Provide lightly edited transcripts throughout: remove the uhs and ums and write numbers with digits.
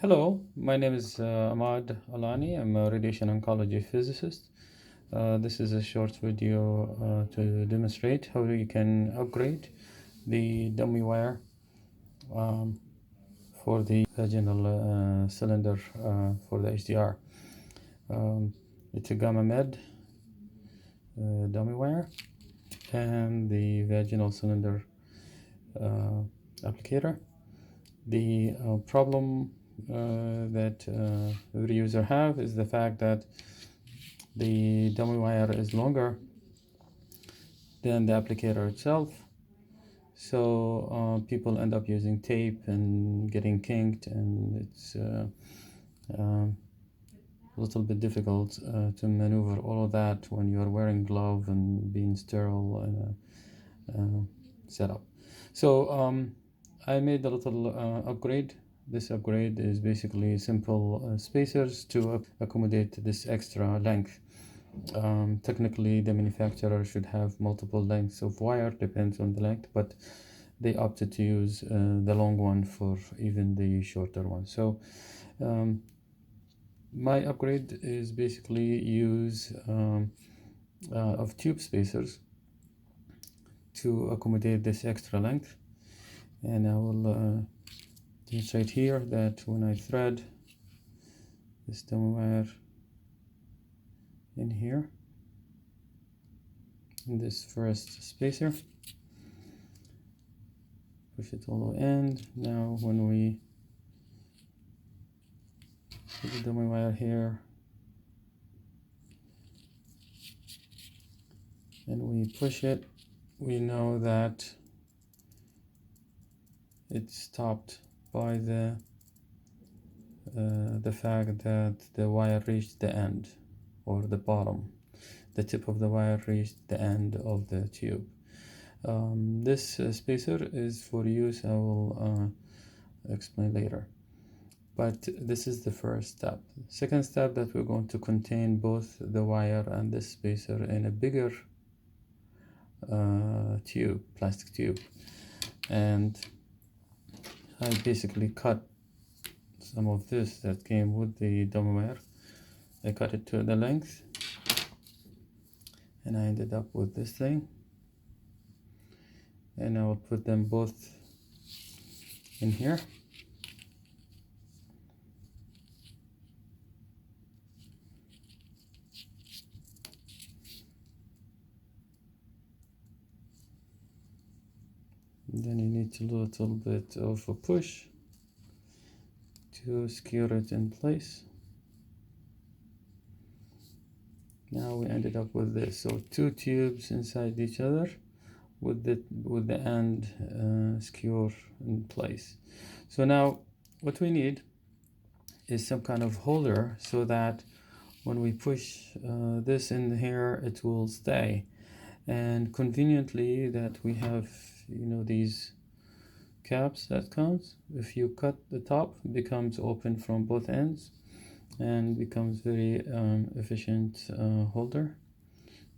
Hello, my name is Ahmad Alani. I'm a radiation oncology physicist. This is a short video to demonstrate how you can upgrade the dummy wire um, for the vaginal cylinder for the HDR. It's a Gammamed dummy wire and the vaginal cylinder applicator. The problem that every user have is the fact that the dummy wire is longer than the applicator itself, so people end up using tape and getting kinked, and it's a little bit difficult to maneuver all of that when you're wearing glove and being sterile setup. So I made a little upgrade. This upgrade is basically simple spacers to accommodate this extra length. Technically, the manufacturer should have multiple lengths of wire, depends on the length, but they opted to use the long one for even the shorter one. So my upgrade is basically use of tube spacers to accommodate this extra length. And I will demonstrate here that when I thread this dummy wire in here, in this first spacer, push it all the way in. Now when we put the dummy wire here and we push it, we know that it's stopped by the fact that the wire reached the end, or the bottom. The tip of the wire reached the end of the tube. This spacer is for use, I will explain later. But this is the first step. Second step, that we're going to contain both the wire and this spacer in a bigger tube, plastic tube. And I basically cut some of this that came with the dummy wire. I cut it to the length, and I ended up with this thing. And I will put them both in here. And then you need a little bit of a push to secure it in place. Now we ended up with this. So two tubes inside each other with the end secure in place. So now what we need is some kind of holder so that when we push this in here, it will stay. And conveniently that we have, these caps that comes. If you cut the top, it becomes open from both ends and becomes very efficient holder,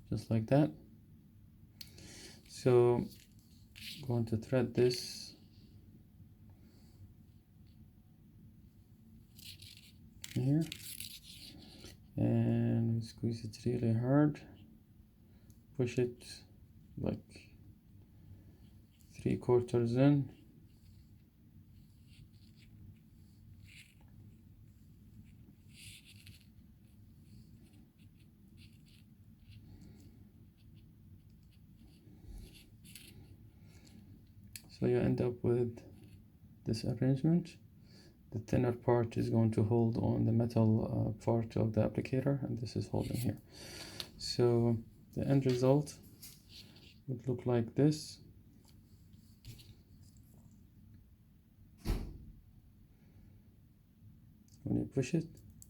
just like that. So I'm going to thread this here and squeeze it really hard, push it like 3/4 in. So you end up with this arrangement. The thinner part is going to hold on the metal part of the applicator, and this is holding here. So the end result would look like this. When you push it,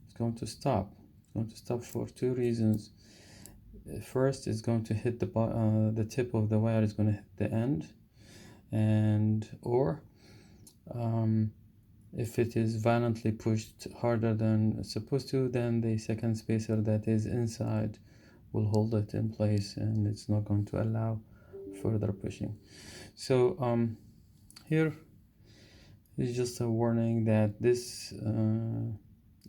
it's going to stop. It's going to stop for two reasons. First, it's going to hit the tip of the wire is going to hit the end, or if it is violently pushed harder than it's supposed to, then the second spacer that is inside will hold it in place and it's not going to allow further pushing. So here It's just a warning that this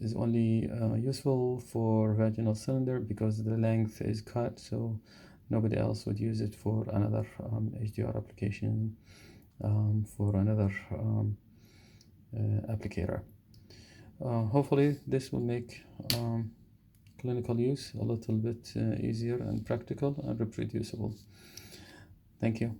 is only useful for vaginal cylinder because the length is cut, so nobody else would use it for another HDR application, for another applicator. Hopefully this will make clinical use a little bit easier and practical and reproducible. Thank you.